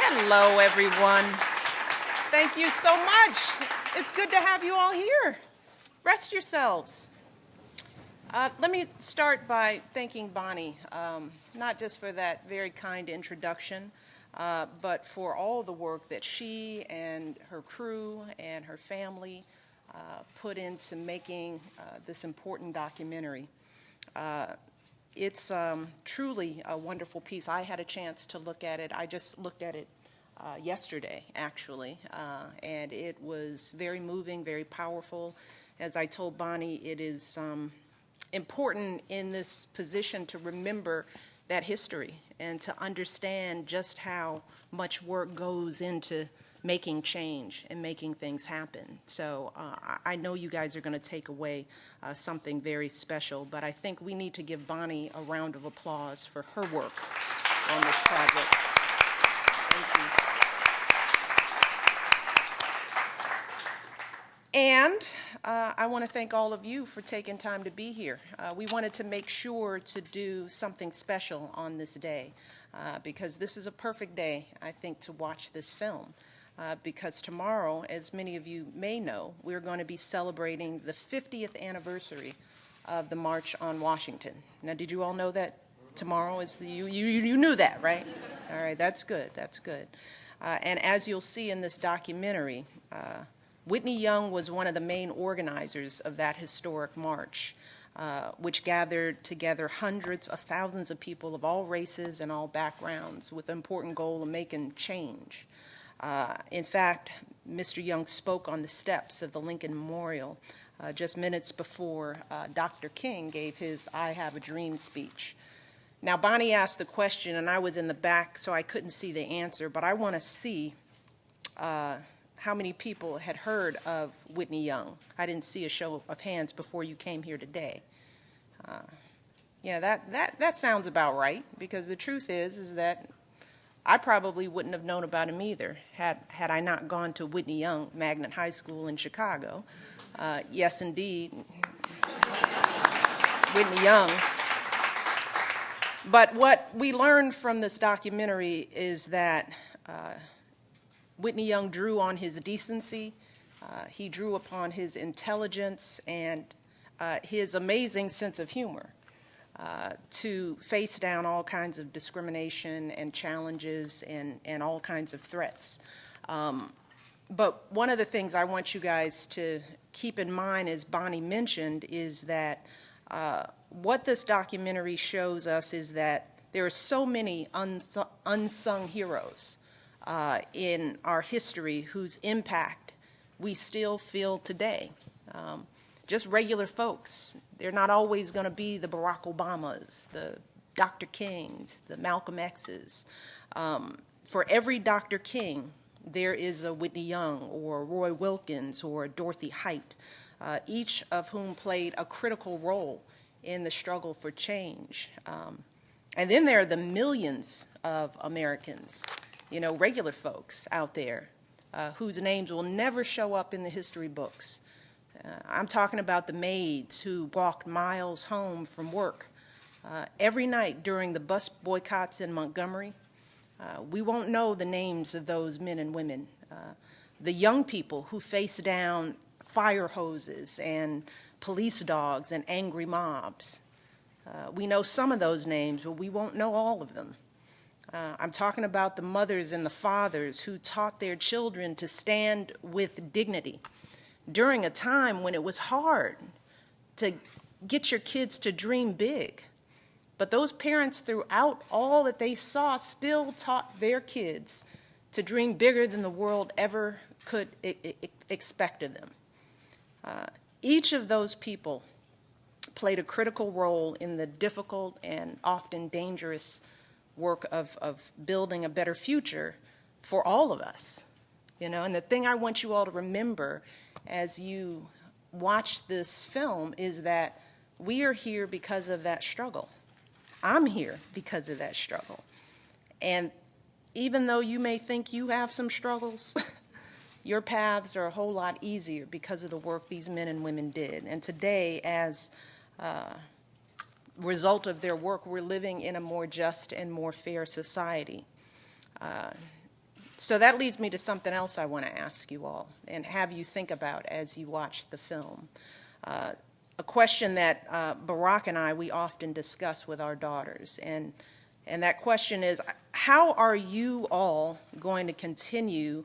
Hello, everyone. Thank you so much. It's good to have you all here. Rest yourselves. Let me start by thanking Bonnie, not just for that very kind introduction, but for all the work that she and her crew and her family put into making this important documentary. It's truly a wonderful piece. I had a chance to look at it. I just looked at it yesterday, actually, and it was very moving, very powerful. As I told Bonnie, it is important in this position to remember that history and to understand just how much work goes into making change and making things happen. So I know you guys are going to take away something very special, but I think we need to give Bonnie a round of applause for her work on this project. Thank you. And I want to thank all of you for taking time to be here. We wanted to make sure to do something special on this day because this is a perfect day, I think, to watch this film. Because tomorrow, as many of you may know, we're going to be celebrating the 50th anniversary of the March on Washington. Now, did you all know that tomorrow is you knew that, right? All right, that's good, that's good. And as you'll see in this documentary, Whitney Young was one of the main organizers of that historic march, which gathered together hundreds of thousands of people of all races and all backgrounds with the important goal of making change. In fact, Mr. Young spoke on the steps of the Lincoln Memorial just minutes before Dr. King gave his I Have a Dream speech. Now, Bonnie asked the question, and I was in the back, so I couldn't see the answer, but I want to see how many people had heard of Whitney Young. I didn't see a show of hands before you came here today. Yeah, that sounds about right, because the truth is that I probably wouldn't have known about him either had I not gone to Whitney Young Magnet High School in Chicago. Yes, indeed, Whitney Young. But what we learned from this documentary is that Whitney Young drew on his decency, he drew upon his intelligence and his amazing sense of humor. To face down all kinds of discrimination and challenges and all kinds of threats. But one of the things I want you guys to keep in mind, as Bonnie mentioned, is that what this documentary shows us is that there are so many unsung heroes in our history whose impact we still feel today. Just regular folks. They're not always going to be the Barack Obamas, the Dr. Kings, the Malcolm X's. For every Dr. King, there is a Whitney Young or Roy Wilkins or Dorothy Height, each of whom played a critical role in the struggle for change. And then there are the millions of Americans, regular folks out there whose names will never show up in the history books. I'm talking about the maids who walked miles home from work every night during the bus boycotts in Montgomery. We won't know the names of those men and women. The young people who faced down fire hoses and police dogs and angry mobs. We know some of those names, but we won't know all of them. I'm talking about the mothers and the fathers who taught their children to stand with dignity during a time when it was hard to get your kids to dream big. But those parents, throughout all that they saw, still taught their kids to dream bigger than the world ever could expect of them. Each of those people played a critical role in the difficult and often dangerous work of building a better future for all of us. And the thing I want you all to remember as you watch this film is that we are here because of that struggle. I'm here because of that struggle. And even though you may think you have some struggles, your paths are a whole lot easier because of the work these men and women did. And today, as a result of their work, we're living in a more just and more fair society. So that leads me to something else I want to ask you all and have you think about as you watch the film. A question that Barack and I, we often discuss with our daughters. And that question is, how are you all going to continue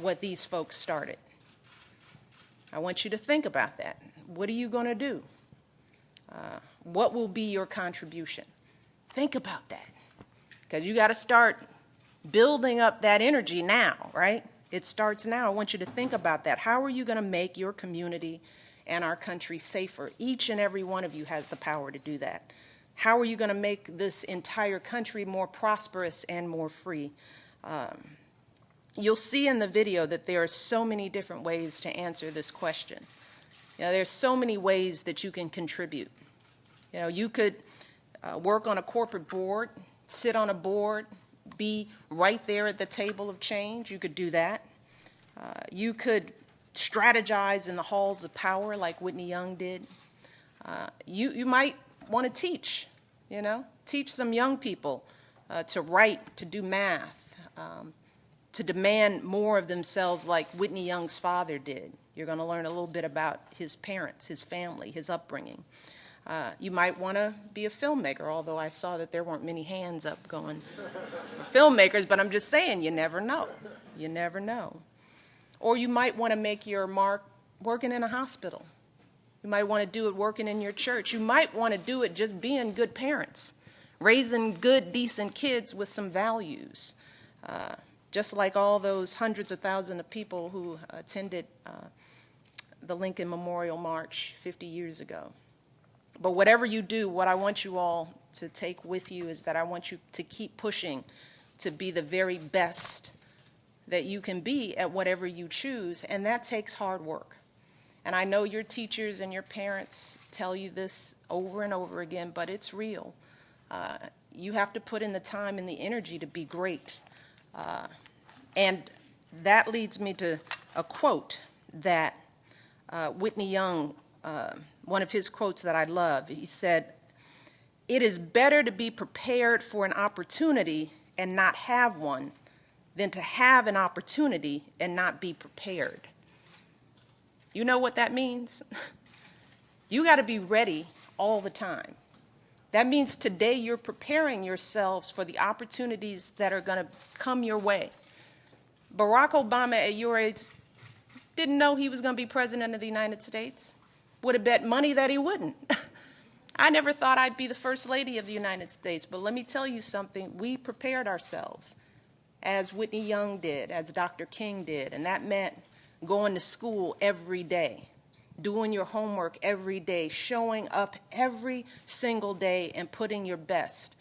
what these folks started? I want you to think about that. What are you going to do? What will be your contribution? Think about that. Because you got to start building up that energy now, right? It starts now. I want you to think about that. How are you going to make your community and our country safer? Each and every one of you has the power to do that. How are you going to make this entire country more prosperous and more free? You'll see in the video that there are so many different ways to answer this question. There's so many ways that you can contribute. You could work on a corporate board, sit on a board, be right there at the table of change. You could do that. You could strategize in the halls of power like Whitney Young did. You might want to teach, teach some young people to write, to do math, to demand more of themselves like Whitney Young's father did. You're going to learn a little bit about his parents, his family, his upbringing. You might want to be a filmmaker, although I saw that there weren't many hands up going for filmmakers, but I'm just saying, you never know. You never know. Or you might want to make your mark working in a hospital. You might want to do it working in your church. You might want to do it just being good parents, raising good, decent kids with some values, just like all those hundreds of thousands of people who attended the Lincoln Memorial March 50 years ago. But whatever you do, what I want you all to take with you is that I want you to keep pushing to be the very best that you can be at whatever you choose, and that takes hard work. And I know your teachers and your parents tell you this over and over again, but it's real. You have to put in the time and the energy to be great. And that leads me to a quote that Whitney Young, one of his quotes that I love. He said, "It is better to be prepared for an opportunity and not have one than to have an opportunity and not be prepared." You know what that means? You got to be ready all the time. That means today you're preparing yourselves for the opportunities that are going to come your way. Barack Obama, at your age, didn't know he was going to be president of the United States. Would have bet money that he wouldn't. I never thought I'd be the first lady of the United States, but let me tell you something. We prepared ourselves, as Whitney Young did, as Dr. King did, and that meant going to school every day, doing your homework every day, showing up every single day and putting your best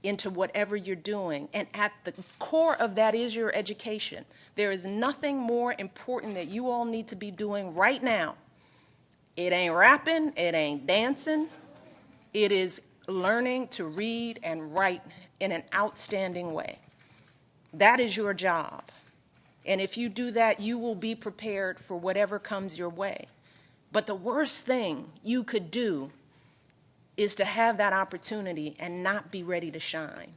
into whatever you're doing. And at the core of that is your education. There is nothing more important that you all need to be doing right now. It ain't rapping, it ain't dancing. It is learning to read and write in an outstanding way. That is your job. And if you do that, you will be prepared for whatever comes your way. But the worst thing you could do is to have that opportunity and not be ready to shine.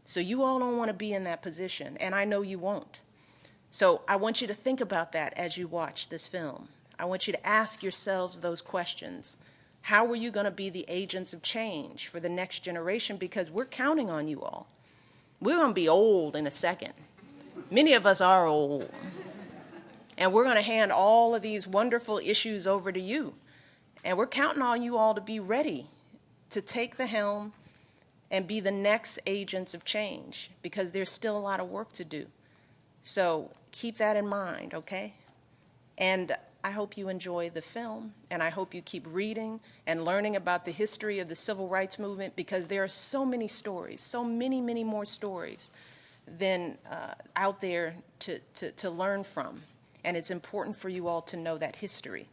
So you all don't want to be in that position, and I know you won't. So I want you to think about that as you watch this film. I want you to ask yourselves those questions. How are you going to be the agents of change for the next generation? Because we're counting on you all. We're going to be old in a second. Many of us are old. And we're going to hand all of these wonderful issues over to you. And we're counting on you all to be ready to take the helm and be the next agents of change, because there's still a lot of work to do. So keep that in mind, okay? And I hope you enjoy the film, and I hope you keep reading and learning about the history of the civil rights movement, because there are so many stories, so many, many more stories than out there to learn from. And it's important for you all to know that history.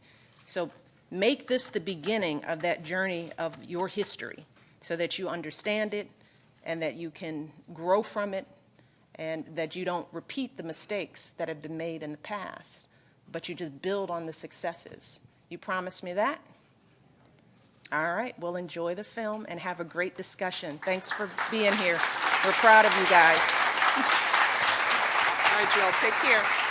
So make this the beginning of that journey of your history so that you understand it and that you can grow from it and that you don't repeat the mistakes that have been made in the past, but you just build on the successes. You promise me that? All right, well, enjoy the film and have a great discussion. Thanks for being here. We're proud of you guys. right, y'all, take care.